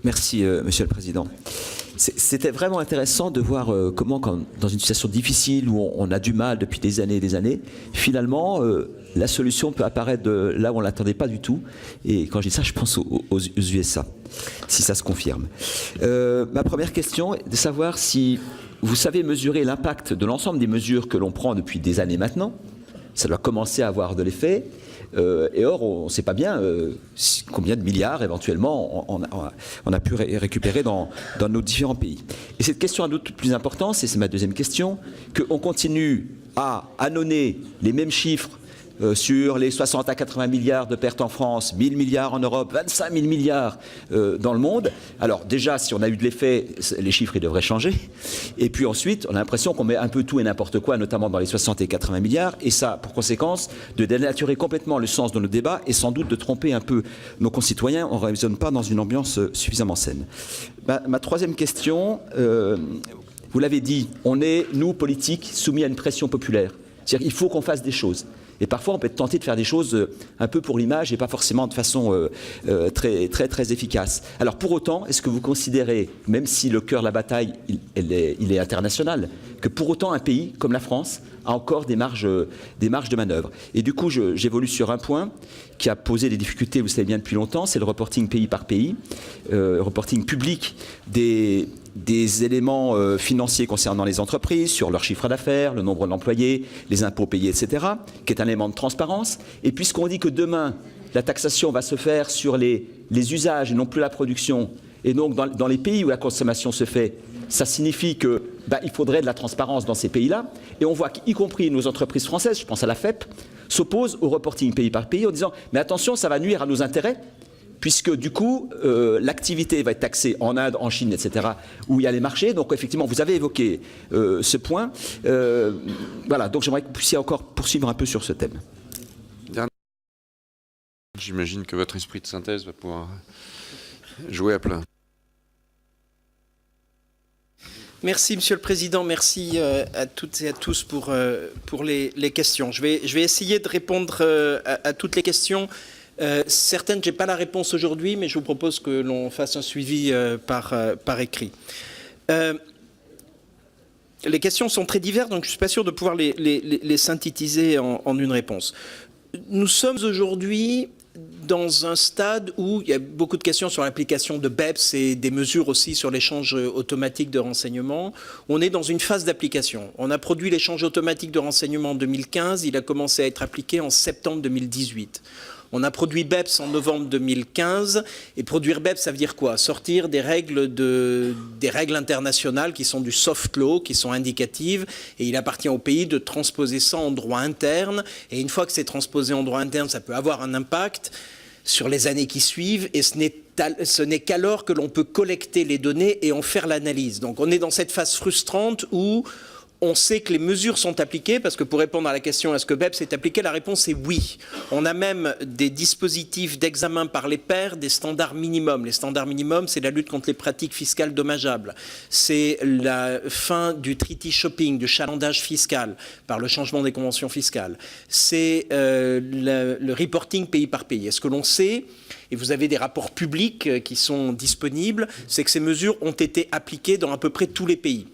Merci, Monsieur le Président. C'était vraiment intéressant de voir comment, dans une situation difficile où on a du mal depuis des années, finalement, la solution peut apparaître de là où on ne l'attendait pas du tout. Et quand je dis ça, je pense aux USA, si ça se confirme. Ma première question est de savoir si vous savez mesurer l'impact de l'ensemble des mesures que l'on prend depuis des années maintenant. Ça doit commencer à avoir de l'effet. Et or, on ne sait pas bien combien de milliards, éventuellement, on a pu récupérer dans nos différents pays. Et cette question a d'autant plus importance, et c'est ma deuxième question, qu'on continue à annoncer les mêmes chiffres sur les 60 à 80 milliards de pertes en France, 1000 milliards en Europe, 25 000 milliards dans le monde. Alors déjà, si on a eu de l'effet, les chiffres ils devraient changer. Et puis ensuite, on a l'impression qu'on met un peu tout et n'importe quoi, notamment dans les 60 et 80 milliards. Et ça a pour conséquence de dénaturer complètement le sens de nos débats et sans doute de tromper un peu nos concitoyens. On ne raisonne pas dans une ambiance suffisamment saine. Ma troisième question, vous l'avez dit, on est, nous, politiques, soumis à une pression populaire. C'est-à-dire qu'il faut qu'on fasse des choses. Et parfois, on peut être tenté de faire des choses un peu pour l'image et pas forcément de façon très efficace. Alors, pour autant, est-ce que vous considérez, même si le cœur de la bataille, il est international, que pour autant, un pays comme la France a encore des marges de manœuvre? Et du coup, j'évolue sur un point qui a posé des difficultés, vous savez bien, depuis longtemps, c'est le reporting pays par pays, reporting public des éléments financiers concernant les entreprises, sur leur chiffre d'affaires, le nombre d'employés, les impôts payés, etc., qui est un élément de transparence. Et puisqu'on dit que demain, la taxation va se faire sur les usages et non plus la production, et donc dans les pays où la consommation se fait, ça signifie que il faudrait de la transparence dans ces pays-là. Et on voit qu'y compris nos entreprises françaises, je pense à la FEP, s'opposent au reporting pays par pays en disant « mais attention, ça va nuire à nos intérêts ». Puisque du coup, l'activité va être taxée en Inde, en Chine, etc., où il y a les marchés. Donc effectivement, vous avez évoqué ce point. Voilà, donc j'aimerais que vous puissiez encore poursuivre un peu sur ce thème. J'imagine que votre esprit de synthèse va pouvoir jouer à plein. Merci, Monsieur le Président. Merci à toutes et à tous pour les questions. Je vais essayer de répondre à toutes les questions. Certaines, je n'ai pas la réponse aujourd'hui, mais je vous propose que l'on fasse un suivi par écrit. Les questions sont très diverses, donc je ne suis pas sûr de pouvoir les synthétiser en une réponse. Nous sommes aujourd'hui dans un stade où il y a beaucoup de questions sur l'application de BEPS et des mesures aussi sur l'échange automatique de renseignements. On est dans une phase d'application. On a produit l'échange automatique de renseignements en 2015, il a commencé à être appliqué en septembre 2018. On a produit BEPS en novembre 2015, et produire BEPS, ça veut dire quoi? Sortir des règles internationales qui sont du soft law, qui sont indicatives, et il appartient au pays de transposer ça en droit interne, et une fois que c'est transposé en droit interne, ça peut avoir un impact sur les années qui suivent, et ce n'est qu'alors que l'on peut collecter les données et en faire l'analyse. Donc on est dans cette phase frustrante où on sait que les mesures sont appliquées, parce que pour répondre à la question est-ce que BEPS est appliqué, la réponse est oui. On a même des dispositifs d'examen par les pairs, des standards minimums. Les standards minimums, c'est la lutte contre les pratiques fiscales dommageables. C'est la fin du treaty shopping, du chalandage fiscal, par le changement des conventions fiscales. C'est le reporting pays par pays. Est-ce que l'on sait, et vous avez des rapports publics qui sont disponibles, c'est que ces mesures ont été appliquées dans à peu près tous les pays.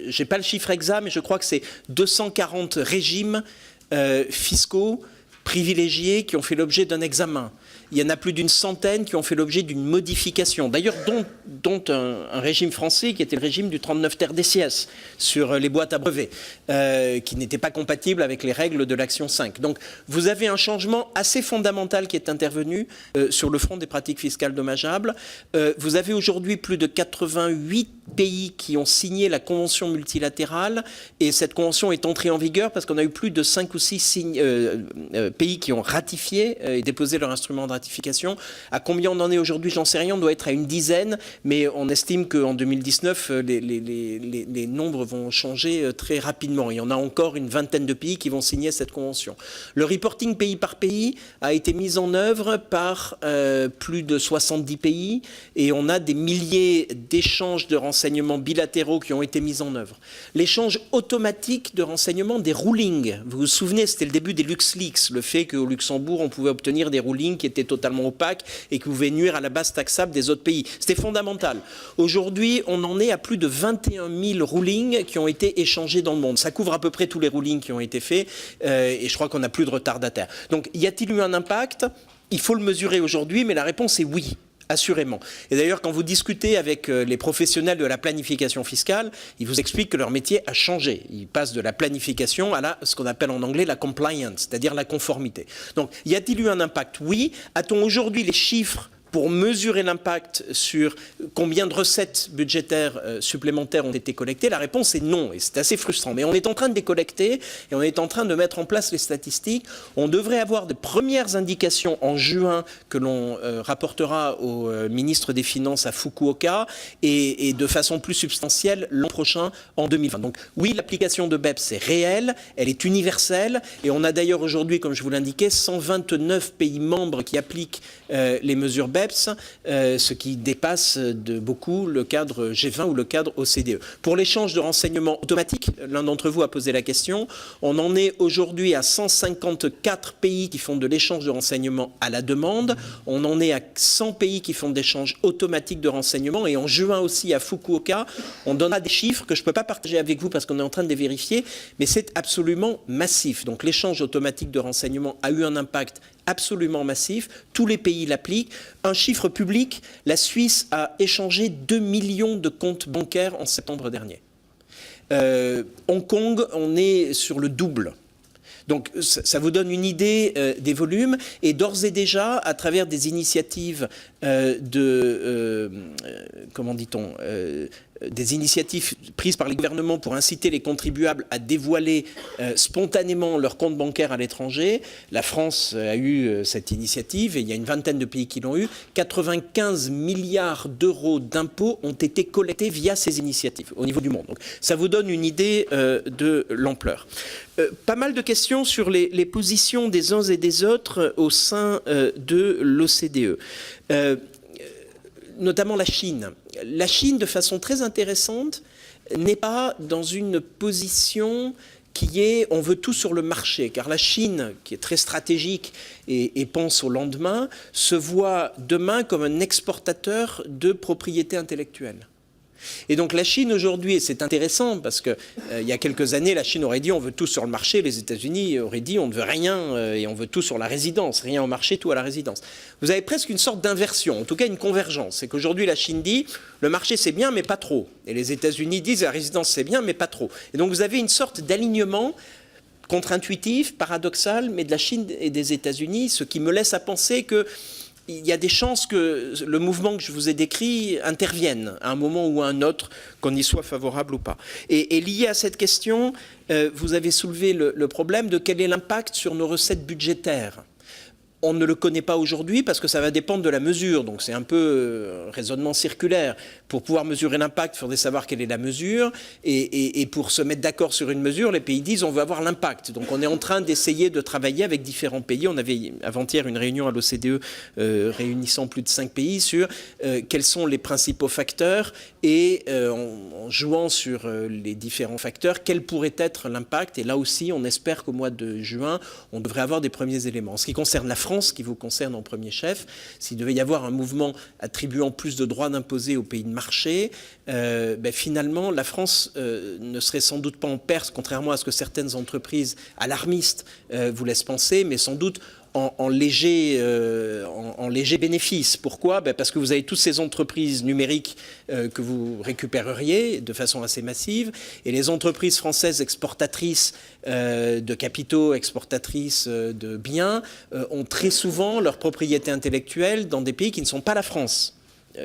Je n'ai pas le chiffre exact, mais je crois que c'est 240 régimes fiscaux privilégiés qui ont fait l'objet d'un examen. Il y en a plus d'une centaine qui ont fait l'objet d'une modification, d'ailleurs dont un régime français qui était le régime du 39 ter DCS sur les boîtes à brevets, qui n'était pas compatible avec les règles de l'action 5. Donc vous avez un changement assez fondamental qui est intervenu sur le front des pratiques fiscales dommageables. Vous avez aujourd'hui plus de 88 pays qui ont signé la convention multilatérale, et cette convention est entrée en vigueur parce qu'on a eu plus de 5 ou 6 pays qui ont ratifié et déposé leur instrument de ratification. À combien on en est aujourd'hui, j'en sais rien, on doit être à une dizaine, mais on estime qu'en 2019, les nombres vont changer très rapidement. Il y en a encore une vingtaine de pays qui vont signer cette convention. Le reporting pays par pays a été mis en œuvre par plus de 70 pays, et on a des milliers d'échanges de renseignements renseignements bilatéraux qui ont été mis en œuvre, l'échange automatique de renseignements, des rulings. Vous vous souvenez, c'était le début des LuxLeaks, le fait qu'au Luxembourg, on pouvait obtenir des rulings qui étaient totalement opaques et qui pouvaient nuire à la base taxable des autres pays. C'était fondamental. Aujourd'hui, on en est à plus de 21 000 rulings qui ont été échangés dans le monde. Ça couvre à peu près tous les rulings qui ont été faits et je crois qu'on n'a plus de retardataires. Donc, y a-t-il eu un impact ? Il faut le mesurer aujourd'hui, mais la réponse est oui. Assurément. Et d'ailleurs, quand vous discutez avec les professionnels de la planification fiscale, ils vous expliquent que leur métier a changé. Ils passent de la planification à ce qu'on appelle en anglais la compliance, c'est-à-dire la conformité. Donc, y a-t-il eu un impact ? Oui. A-t-on aujourd'hui les chiffres pour mesurer l'impact sur combien de recettes budgétaires supplémentaires ont été collectées? La réponse est non, et c'est assez frustrant. Mais on est en train de les collecter, et on est en train de mettre en place les statistiques. On devrait avoir de premières indications en juin que l'on rapportera au ministre des Finances à Fukuoka, et de façon plus substantielle l'an prochain, en 2020. Donc oui, l'application de BEPS est réelle, elle est universelle, et on a d'ailleurs aujourd'hui, comme je vous l'indiquais, 129 pays membres qui appliquent les mesures BEPS, ce qui dépasse de beaucoup le cadre G20 ou le cadre OCDE. Pour l'échange de renseignements automatiques, l'un d'entre vous a posé la question, on en est aujourd'hui à 154 pays qui font de l'échange de renseignements à la demande, on en est à 100 pays qui font de l'échange automatique de renseignements, et en juin aussi à Fukuoka, on donnera des chiffres que je ne peux pas partager avec vous parce qu'on est en train de les vérifier, mais c'est absolument massif. Donc l'échange automatique de renseignements a eu un impact absolument massif, tous les pays l'appliquent. Un chiffre public, la Suisse a échangé 2 millions de comptes bancaires en septembre dernier. Hong Kong, on est sur le double. Donc ça vous donne une idée des volumes, et d'ores et déjà, à travers des initiatives des initiatives prises par les gouvernements pour inciter les contribuables à dévoiler spontanément leur compte bancaire à l'étranger. La France a eu cette initiative, et il y a une vingtaine de pays qui l'ont eu. 95 milliards d'euros d'impôts ont été collectés via ces initiatives au niveau du monde. Donc ça vous donne une idée de l'ampleur. Pas mal de questions sur les positions des uns et des autres au sein de l'OCDE. Notamment la Chine. La Chine, de façon très intéressante, n'est pas dans une position qui est on veut tout sur le marché, car la Chine, qui est très stratégique et pense au lendemain, se voit demain comme un exportateur de propriété intellectuelle. Et donc la Chine aujourd'hui, et c'est intéressant parce que il y a quelques années, la Chine aurait dit on veut tout sur le marché, les États-Unis auraient dit on ne veut rien et on veut tout sur la résidence, rien au marché, tout à la résidence. Vous avez presque une sorte d'inversion, en tout cas une convergence. C'est qu'aujourd'hui la Chine dit le marché c'est bien mais pas trop. Et les États-Unis disent la résidence c'est bien mais pas trop. Et donc vous avez une sorte d'alignement contre-intuitif, paradoxal, mais de la Chine et des États-Unis, ce qui me laisse à penser que il y a des chances que le mouvement que je vous ai décrit intervienne à un moment ou à un autre, qu'on y soit favorable ou pas. Et lié à cette question, vous avez soulevé le problème de quel est l'impact sur nos recettes budgétaires. On ne le connaît pas aujourd'hui parce que ça va dépendre de la mesure. Donc c'est un peu raisonnement circulaire. Pour pouvoir mesurer l'impact, il faudrait savoir quelle est la mesure. Et pour se mettre d'accord sur une mesure, les pays disent on veut avoir l'impact. Donc on est en train d'essayer de travailler avec différents pays. On avait avant-hier une réunion à l'OCDE réunissant plus de 5 pays sur quels sont les principaux facteurs et en jouant sur les différents facteurs, quel pourrait être l'impact. Et là aussi, on espère qu'au mois de juin, on devrait avoir des premiers éléments. En ce qui concerne la France, qui vous concerne en premier chef, s'il devait y avoir un mouvement attribuant plus de droits d'imposer aux pays de marché, finalement, la France ne serait sans doute pas en perte, contrairement à ce que certaines entreprises alarmistes vous laissent penser, mais sans doute en léger bénéfice. Pourquoi ? Parce que vous avez toutes ces entreprises numériques que vous récupéreriez de façon assez massive, et les entreprises françaises exportatrices de capitaux, exportatrices de biens, ont très souvent leur propriété intellectuelle dans des pays qui ne sont pas la France.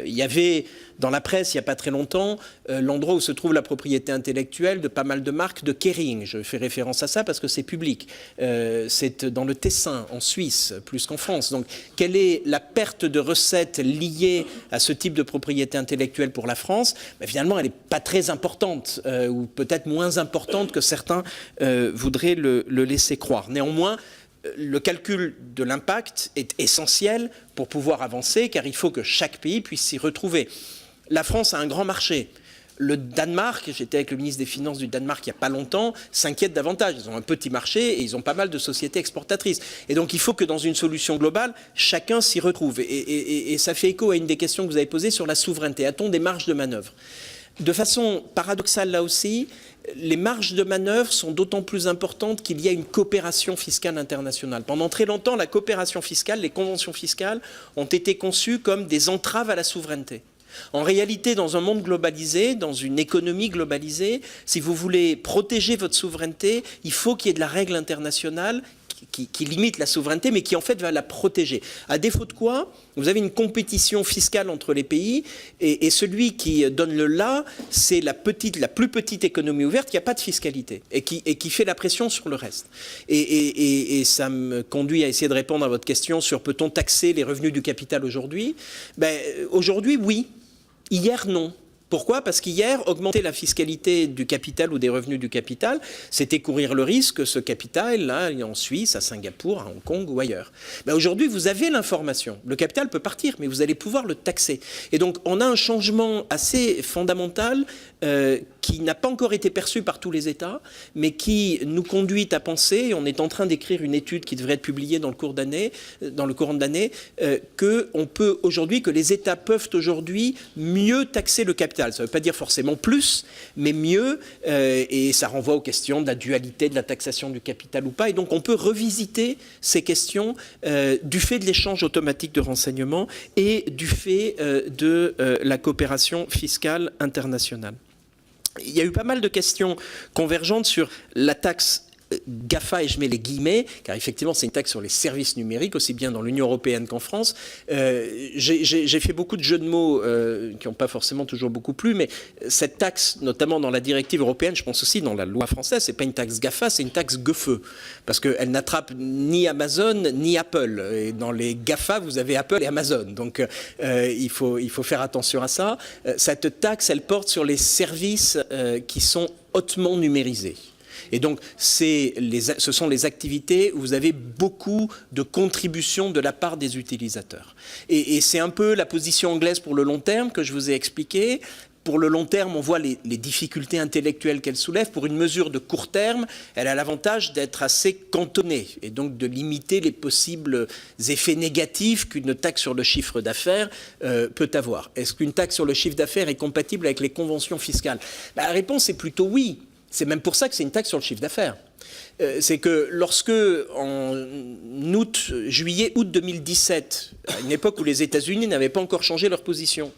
Il y avait dans la presse, il n'y a pas très longtemps, l'endroit où se trouve la propriété intellectuelle de pas mal de marques de Kering. Je fais référence à ça parce que c'est public. C'est dans le Tessin, en Suisse, plus qu'en France. Donc, quelle est la perte de recettes liée à ce type de propriété intellectuelle pour la France ? Finalement, elle n'est pas très importante, ou peut-être moins importante que certains voudraient le laisser croire. Néanmoins, le calcul de l'impact est essentiel pour pouvoir avancer, car il faut que chaque pays puisse s'y retrouver. La France a un grand marché. Le Danemark, j'étais avec le ministre des Finances du Danemark il n'y a pas longtemps, s'inquiète davantage. Ils ont un petit marché et ils ont pas mal de sociétés exportatrices. Et donc il faut que dans une solution globale, chacun s'y retrouve. Et ça fait écho à une des questions que vous avez posées sur la souveraineté. A-t-on des marges de manœuvre ? De façon paradoxale là aussi, les marges de manœuvre sont d'autant plus importantes qu'il y a une coopération fiscale internationale. Pendant très longtemps, la coopération fiscale, les conventions fiscales ont été conçues comme des entraves à la souveraineté. En réalité, dans un monde globalisé, dans une économie globalisée, si vous voulez protéger votre souveraineté, il faut qu'il y ait de la règle internationale qui limite la souveraineté, mais qui en fait va la protéger. À défaut de quoi, vous avez une compétition fiscale entre les pays, et celui qui donne le là, c'est la plus petite économie ouverte qui n'a pas de fiscalité, et qui fait la pression sur le reste. Et ça me conduit à essayer de répondre à votre question sur peut-on taxer les revenus du capital aujourd'hui ? Aujourd'hui, oui. Hier, non. Pourquoi ? Parce qu'hier, augmenter la fiscalité du capital ou des revenus du capital, c'était courir le risque que ce capital, là, en Suisse, à Singapour, à Hong Kong ou ailleurs. Aujourd'hui, vous avez l'information. Le capital peut partir, mais vous allez pouvoir le taxer. Et donc, on a un changement assez fondamental qui n'a pas encore été perçu par tous les États, mais qui nous conduit à penser, et on est en train d'écrire une étude qui devrait être publiée dans le courant de l'année, que les États peuvent aujourd'hui mieux taxer le capital. Ça ne veut pas dire forcément plus, mais mieux, et ça renvoie aux questions de la dualité de la taxation du capital ou pas. Et donc on peut revisiter ces questions du fait de l'échange automatique de renseignements et du fait de la coopération fiscale internationale. Il y a eu pas mal de questions convergentes sur la taxe GAFA, et je mets les guillemets, car effectivement c'est une taxe sur les services numériques, aussi bien dans l'Union européenne qu'en France. J'ai fait beaucoup de jeux de mots qui n'ont pas forcément toujours beaucoup plu, mais cette taxe, notamment dans la directive européenne, je pense aussi dans la loi française, c'est pas une taxe GAFA, c'est une taxe GEFE, parce qu'elle n'attrape ni Amazon ni Apple. Et dans les GAFA, vous avez Apple et Amazon, donc il faut faire attention à ça. Cette taxe, elle porte sur les services qui sont hautement numérisés. Et donc, ce sont les activités où vous avez beaucoup de contributions de la part des utilisateurs. Et c'est un peu la position anglaise pour le long terme que je vous ai expliqué. Pour le long terme, on voit les difficultés intellectuelles qu'elle soulève. Pour une mesure de court terme, elle a l'avantage d'être assez cantonnée et donc de limiter les possibles effets négatifs qu'une taxe sur le chiffre d'affaires peut avoir. Est-ce qu'une taxe sur le chiffre d'affaires est compatible avec les conventions fiscales ? La réponse est plutôt oui. C'est même pour ça que c'est une taxe sur le chiffre d'affaires. C'est que lorsque, en juillet-août 2017, à une époque où les États-Unis n'avaient pas encore changé leur position,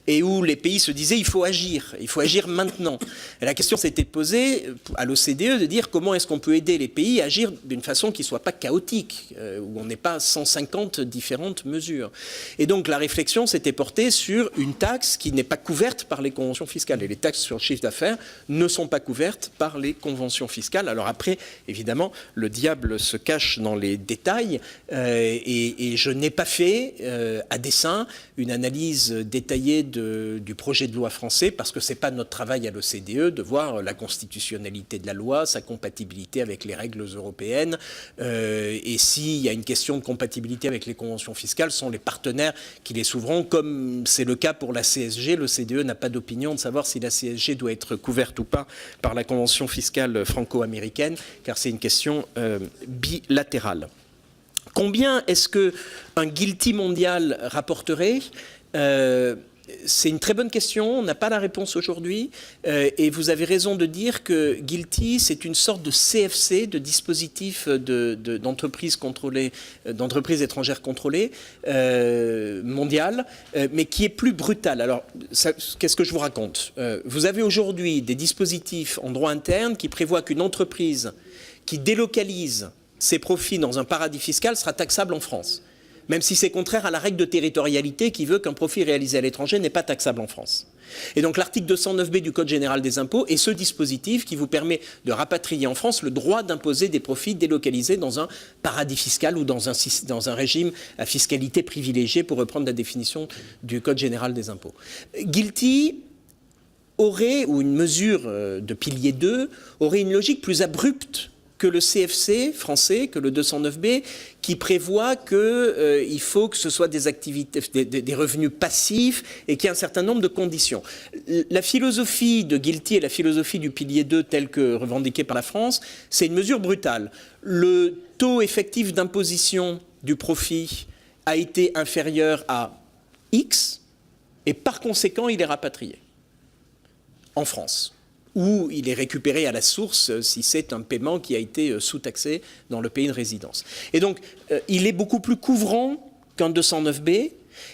et où les pays se disaient il faut agir maintenant. Et la question s'était posée à l'OCDE de dire comment est-ce qu'on peut aider les pays à agir d'une façon qui ne soit pas chaotique, où on n'ait pas 150 différentes mesures. Et donc la réflexion s'était portée sur une taxe qui n'est pas couverte par les conventions fiscales. Et les taxes sur le chiffre d'affaires ne sont pas couvertes par les conventions fiscales. Alors après, évidemment, le diable se cache dans les détails, et je n'ai pas fait à dessein une analyse détaillée du projet de loi français, parce que ce n'est pas notre travail à l'OCDE de voir la constitutionnalité de la loi, sa compatibilité avec les règles européennes, et s'il y a une question de compatibilité avec les conventions fiscales, ce sont les partenaires qui les souveront, comme c'est le cas pour la CSG. L'OCDE n'a pas d'opinion de savoir si la CSG doit être couverte ou pas par la convention fiscale franco-américaine, car c'est une question bilatérale. Combien est-ce qu'un guilty mondial rapporterait ? C'est une très bonne question, on n'a pas la réponse aujourd'hui, et vous avez raison de dire que guilty, c'est une sorte de CFC, de dispositif d'entreprises contrôlées, d'entreprises étrangères contrôlées, mondiales, mais qui est plus brutal. Alors, qu'est-ce que je vous raconte ? Vous avez aujourd'hui des dispositifs en droit interne qui prévoient qu'une entreprise qui délocalise ses profits dans un paradis fiscal sera taxable en France, même si c'est contraire à la règle de territorialité qui veut qu'un profit réalisé à l'étranger n'est pas taxable en France. Et donc l'article 209B du Code général des impôts est ce dispositif qui vous permet de rapatrier en France le droit d'imposer des profits délocalisés dans un paradis fiscal ou dans un régime à fiscalité privilégiée, pour reprendre la définition du Code général des impôts. Guilty aurait, ou une mesure de pilier 2, aurait une logique plus abrupte que le CFC français, que le 209B, qui prévoit qu'il faut que ce soit des activités, des revenus passifs et qu'il y a un certain nombre de conditions. La philosophie de Guilty et la philosophie du pilier 2 telle que revendiquée par la France, c'est une mesure brutale. Le taux effectif d'imposition du profit a été inférieur à X et par conséquent il est rapatrié en France, où il est récupéré à la source si c'est un paiement qui a été sous-taxé dans le pays de résidence. Et donc, il est beaucoup plus couvrant qu'un 209B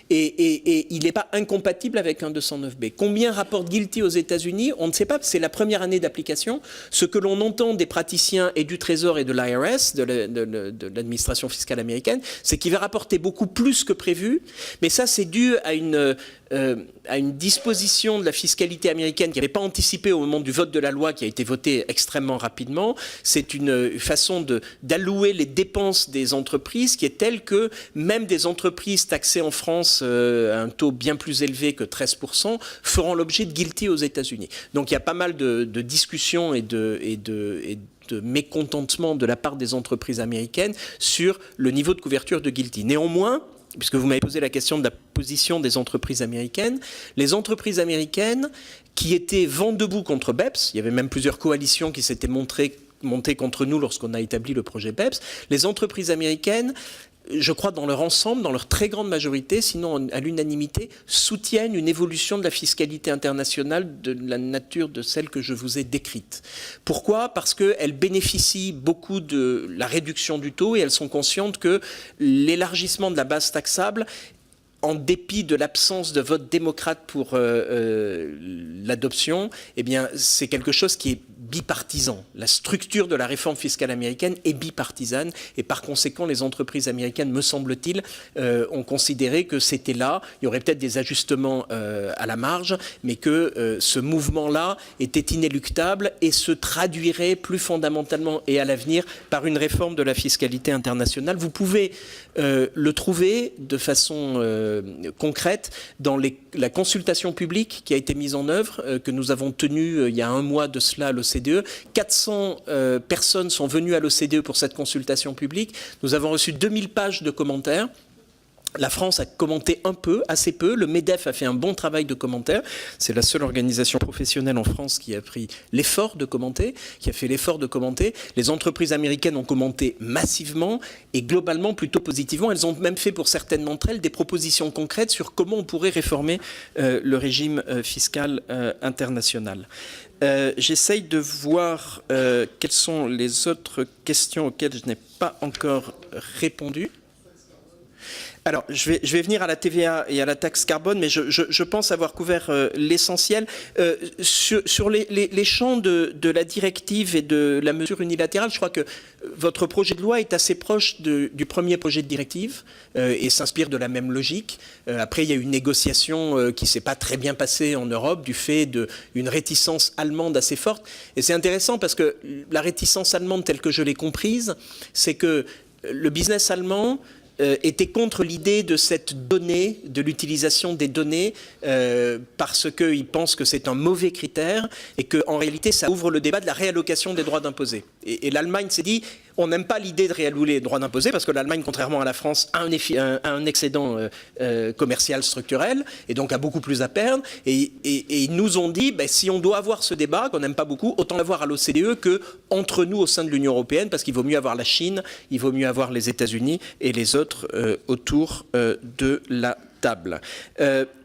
et il n'est pas incompatible avec un 209B. Combien rapporte Guilty aux États-Unis? On ne sait pas, c'est la première année d'application. Ce que l'on entend des praticiens et du Trésor et de l'IRS, de l'administration fiscale américaine, c'est qu'il va rapporter beaucoup plus que prévu, mais ça c'est dû à une disposition de la fiscalité américaine qui n'avait pas anticipé au moment du vote de la loi qui a été votée extrêmement rapidement. C'est une façon d'allouer les dépenses des entreprises qui est telle que même des entreprises taxées en France à un taux bien plus élevé que 13% feront l'objet de Guilty aux États-Unis. Donc il y a pas mal de discussions et de mécontentement de la part des entreprises américaines sur le niveau de couverture de Guilty. Néanmoins, puisque vous m'avez posé la question de la position des entreprises américaines, les entreprises américaines qui étaient vent debout contre BEPS, il y avait même plusieurs coalitions qui s'étaient montées contre nous lorsqu'on a établi le projet BEPS, les entreprises américaines, je crois dans leur ensemble, dans leur très grande majorité, sinon à l'unanimité, soutiennent une évolution de la fiscalité internationale de la nature de celle que je vous ai décrite. Pourquoi? Parce qu'elles bénéficient beaucoup de la réduction du taux et elles sont conscientes que l'élargissement de la base taxable, en dépit de l'absence de vote démocrate pour l'adoption, eh bien, c'est quelque chose qui est bipartisan. La structure de la réforme fiscale américaine est bipartisane et par conséquent, les entreprises américaines, me semble-t-il, ont considéré que c'était là. Il y aurait peut-être des ajustements à la marge, mais que ce mouvement-là était inéluctable et se traduirait plus fondamentalement et à l'avenir par une réforme de la fiscalité internationale. Vous pouvez le trouver de façon concrète dans la consultation publique qui a été mise en œuvre, que nous avons tenue il y a un mois de cela à l'OCDE. 400 personnes sont venues à l'OCDE pour cette consultation publique. Nous avons reçu 2000 pages de commentaires. La France a commenté un peu, assez peu. Le MEDEF a fait un bon travail de commentaires. C'est la seule organisation professionnelle en France qui a pris l'effort de commenter, qui a fait l'effort de commenter. Les entreprises américaines ont commenté massivement et globalement plutôt positivement. Elles ont même fait pour certaines d'entre elles des propositions concrètes sur comment on pourrait réformer le régime fiscal international. J'essaye de voir quelles sont les autres questions auxquelles je n'ai pas encore répondu. Alors, je vais venir à la TVA et à la taxe carbone, mais je pense avoir couvert l'essentiel. Sur les champs de la directive et de la mesure unilatérale, je crois que votre projet de loi est assez proche du premier projet de directive et s'inspire de la même logique. Après, il y a eu une négociation qui ne s'est pas très bien passée en Europe du fait d'une réticence allemande assez forte. Et c'est intéressant parce que la réticence allemande telle que je l'ai comprise, c'est que le business allemand était contre l'idée de cette donnée, de l'utilisation des données, parce qu'ils pensent que c'est un mauvais critère et qu'en réalité, ça ouvre le débat de la réallocation des droits d'imposer. Et l'Allemagne s'est dit, on n'aime pas l'idée de réallouer les droits d'imposer, parce que l'Allemagne, contrairement à la France, a un excédent commercial structurel, et donc a beaucoup plus à perdre. Et ils nous ont dit, si on doit avoir ce débat, qu'on n'aime pas beaucoup, autant l'avoir à l'OCDE qu'entre nous au sein de l'Union européenne, parce qu'il vaut mieux avoir la Chine, il vaut mieux avoir les États-Unis et les autres autour de la table.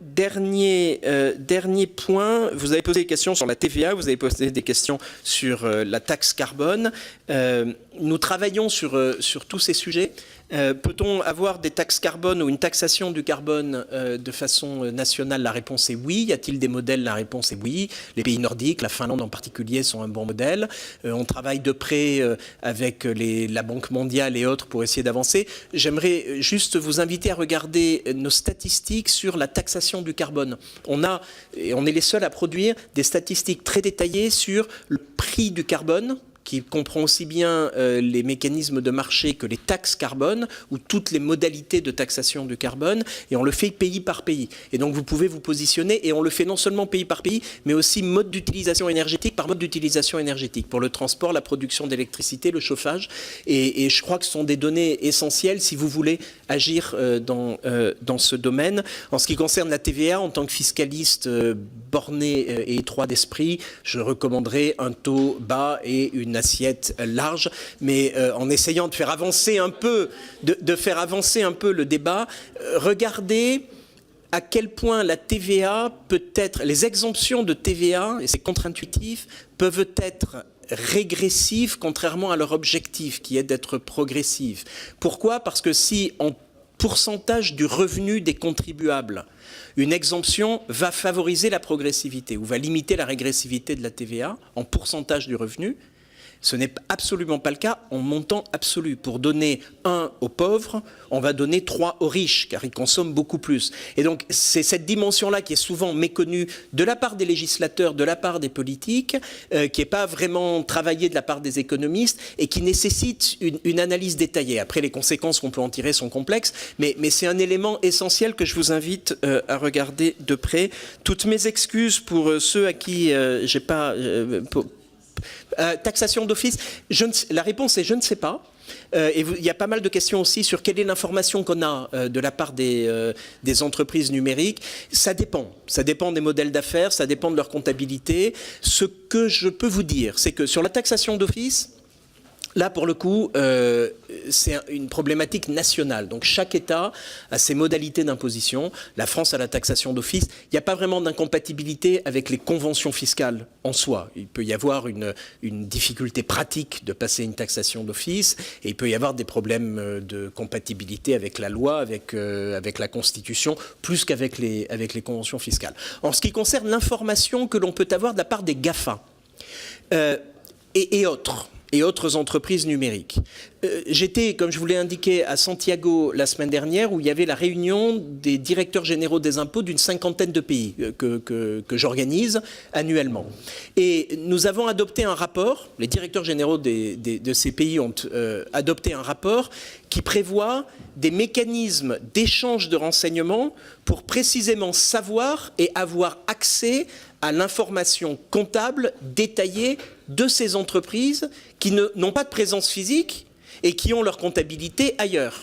Dernier point, vous avez posé des questions sur la TVA, vous avez posé des questions sur la taxe carbone. Nous travaillons sur tous ces sujets. Peut-on avoir des taxes carbone ou une taxation du carbone de façon nationale? La réponse est oui. Y a-t-il des modèles? La réponse est oui. Les pays nordiques, la Finlande en particulier, sont un bon modèle. On travaille de près avec la Banque mondiale et autres pour essayer d'avancer. J'aimerais juste vous inviter à regarder nos statistiques sur la taxation du carbone. On est les seuls à produire des statistiques très détaillées sur le prix du carbone, qui comprend aussi bien les mécanismes de marché que les taxes carbone, ou toutes les modalités de taxation du carbone, et on le fait pays par pays. Et donc vous pouvez vous positionner, et on le fait non seulement pays par pays, mais aussi mode d'utilisation énergétique par mode d'utilisation énergétique, pour le transport, la production d'électricité, le chauffage, et je crois que ce sont des données essentielles si vous voulez agir dans ce domaine. En ce qui concerne la TVA, en tant que fiscaliste borné et étroit d'esprit, je recommanderais un taux bas et une assiette large, mais en essayant de faire avancer un peu, le débat, regardez à quel point la TVA peut être, les exemptions de TVA, et c'est contre-intuitif, peuvent être régressives contrairement à leur objectif qui est d'être progressives. Pourquoi ? Parce que si en pourcentage du revenu des contribuables, une exemption va favoriser la progressivité ou va limiter la régressivité de la TVA en pourcentage du revenu, ce n'est absolument pas le cas en montant absolu. Pour donner 1 aux pauvres, on va donner 3 aux riches, car ils consomment beaucoup plus. Et donc, c'est cette dimension-là qui est souvent méconnue de la part des législateurs, de la part des politiques, qui n'est pas vraiment travaillée de la part des économistes, et qui nécessite une analyse détaillée. Après, les conséquences qu'on peut en tirer sont complexes, mais c'est un élément essentiel que je vous invite à regarder de près. Toutes mes excuses pour ceux à qui j'ai pas... taxation d'office, la réponse est je ne sais pas. Et il y a pas mal de questions aussi sur quelle est l'information qu'on a de la part des entreprises numériques. Ça dépend des modèles d'affaires, ça dépend de leur comptabilité. Ce que je peux vous dire, c'est que sur la taxation d'office, là, pour le coup, c'est une problématique nationale. Donc, chaque État a ses modalités d'imposition. La France a la taxation d'office. Il n'y a pas vraiment d'incompatibilité avec les conventions fiscales en soi. Il peut y avoir une difficulté pratique de passer une taxation d'office, et il peut y avoir des problèmes de compatibilité avec la loi, avec la Constitution, plus qu'avec les conventions fiscales. En ce qui concerne l'information que l'on peut avoir de la part des GAFA et autres entreprises numériques. J'étais, comme je vous l'ai indiqué, à Santiago la semaine dernière, où il y avait la réunion des directeurs généraux des impôts d'une 50aine de pays que j'organise annuellement. Et nous avons adopté un rapport, les directeurs généraux de ces pays ont adopté un rapport qui prévoit des mécanismes d'échange de renseignements pour précisément savoir et avoir accès à l'information comptable détaillée de ces entreprises qui n'ont pas de présence physique et qui ont leur comptabilité ailleurs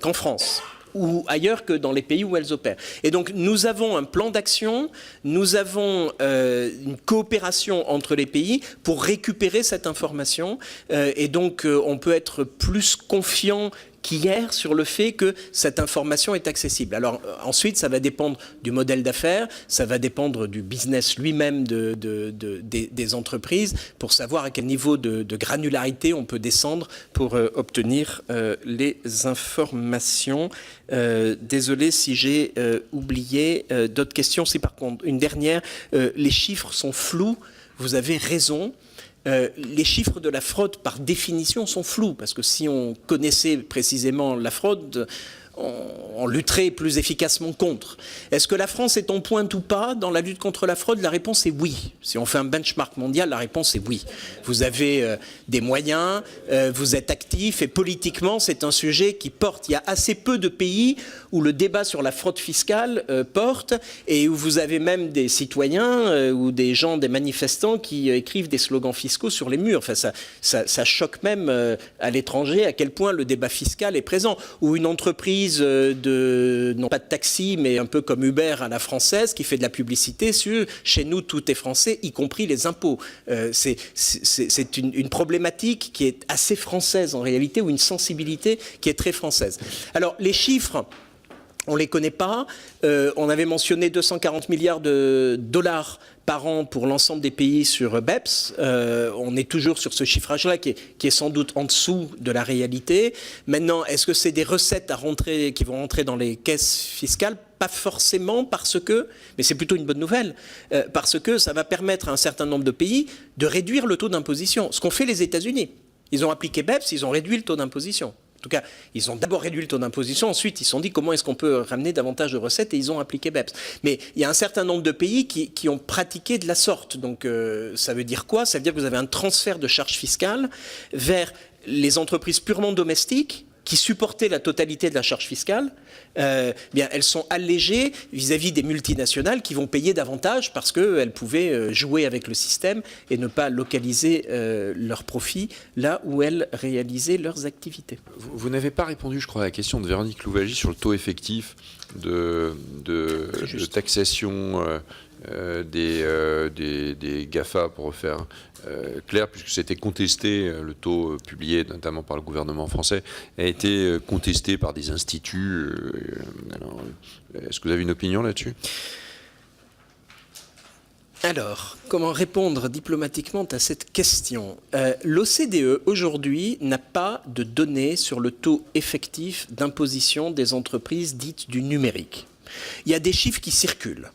qu'en France ou ailleurs que dans les pays où elles opèrent. Et donc nous avons un plan d'action, nous avons une coopération entre les pays pour récupérer cette information, et donc on peut être plus confiant qu'hier sur le fait que cette information est accessible. Alors ensuite, ça va dépendre du modèle d'affaires, ça va dépendre du business lui-même des entreprises pour savoir à quel niveau de granularité on peut descendre pour obtenir les informations. Désolé si j'ai oublié d'autres questions. C'est par contre une dernière. Les chiffres sont flous. Vous avez raison. Les chiffres de la fraude, par définition, sont flous, parce que si on connaissait précisément la fraude, on lutterait plus efficacement contre. Est-ce que la France est en pointe ou pas dans la lutte contre la fraude ? La réponse est oui. Si on fait un benchmark mondial, la réponse est oui. Vous avez des moyens, vous êtes actifs, et politiquement, c'est un sujet qui porte. Il y a assez peu de pays où le débat sur la fraude fiscale porte, et où vous avez même des citoyens ou des gens, des manifestants qui écrivent des slogans fiscaux sur les murs. Enfin, ça choque même à l'étranger à quel point le débat fiscal est présent. Ou une entreprise non pas de taxi, mais un peu comme Uber à la française, qui fait de la publicité sur « chez nous, tout est français, y compris les impôts ». C'est une problématique qui est assez française en réalité, ou une sensibilité qui est très française. Alors, les chiffres, on ne les connaît pas. On avait mentionné 240 milliards de dollars par an pour l'ensemble des pays sur BEPS. On est toujours sur ce chiffrage-là qui est sans doute en dessous de la réalité. Maintenant, est-ce que c'est des recettes qui vont rentrer dans les caisses fiscales ? Pas forcément, parce que, mais c'est plutôt une bonne nouvelle, parce que ça va permettre à un certain nombre de pays de réduire le taux d'imposition. Ce qu'ont fait les États-Unis. Ils ont appliqué BEPS, ils ont réduit le taux d'imposition. tout cas, ils ont d'abord réduit le taux d'imposition, ensuite ils se sont dit comment est-ce qu'on peut ramener davantage de recettes et ils ont appliqué BEPS. Mais il y a un certain nombre de pays qui ont pratiqué de la sorte. Donc ça veut dire quoi? Ça veut dire que vous avez un transfert de charges fiscales vers les entreprises purement domestiques qui supportaient la totalité de la charge fiscale. Bien, elles sont allégées vis-à-vis des multinationales qui vont payer davantage parce qu'elles pouvaient jouer avec le système et ne pas localiser leurs profits là où elles réalisaient leurs activités. Vous n'avez pas répondu, je crois, à la question de Véronique Louwagie sur le taux effectif de taxation des GAFA, pour faire clair, puisque c'était contesté, le taux publié notamment par le gouvernement français a été contesté par des instituts. Alors, est-ce que vous avez une opinion là-dessus? Alors, comment répondre diplomatiquement à cette question? L'OCDE, aujourd'hui, n'a pas de données sur le taux effectif d'imposition des entreprises dites du numérique. Il y a des chiffres qui circulent.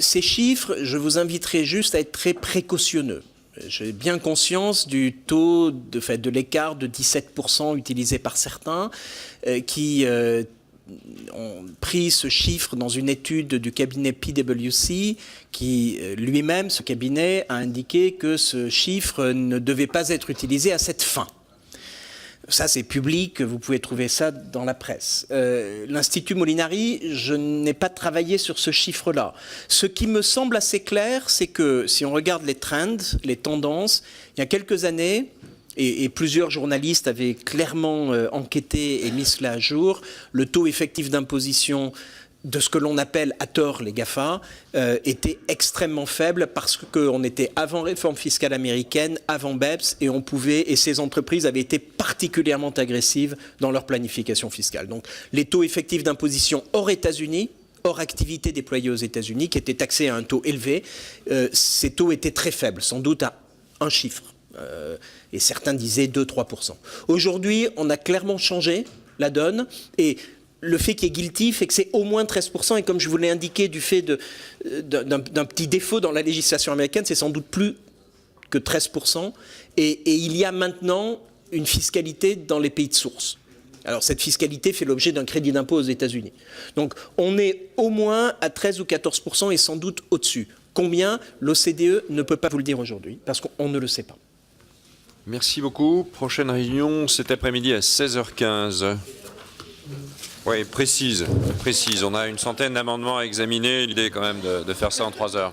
Ces chiffres, je vous inviterai juste à être très précautionneux. J'ai bien conscience du taux, de l'écart de 17% utilisé par certains qui ont pris ce chiffre dans une étude du cabinet PwC qui lui-même, ce cabinet, a indiqué que ce chiffre ne devait pas être utilisé à cette fin. Ça, c'est public, vous pouvez trouver ça dans la presse. L'Institut Molinari, je n'ai pas travaillé sur ce chiffre-là. Ce qui me semble assez clair, c'est que si on regarde les trends, les tendances, il y a quelques années, et plusieurs journalistes avaient clairement enquêté et mis cela à jour, le taux effectif d'imposition de ce que l'on appelle à tort les GAFA était extrêmement faible parce qu'on était avant réforme fiscale américaine, avant BEPS, et ces entreprises avaient été particulièrement agressives dans leur planification fiscale. Donc les taux effectifs d'imposition hors États-Unis, hors activité déployée aux États-Unis, qui étaient taxés à un taux élevé, ces taux étaient très faibles, sans doute à un chiffre. Et certains disaient 2-3%. Aujourd'hui, on a clairement changé la donne, et le fait qu'il y ait guilty fait que c'est au moins 13%, et comme je vous l'ai indiqué, du fait d'un petit défaut dans la législation américaine, c'est sans doute plus que 13%, et il y a maintenant une fiscalité dans les pays de source. Alors cette fiscalité fait l'objet d'un crédit d'impôt aux États-Unis. Donc on est au moins à 13 ou 14% et sans doute au-dessus. Combien? L'OCDE ne peut pas vous le dire aujourd'hui, parce qu'on ne le sait pas. Merci beaucoup. Prochaine réunion cet après-midi à 16h15. Oui, précise. On a une centaine d'amendements à examiner. L'idée est quand même de faire ça en 3 heures.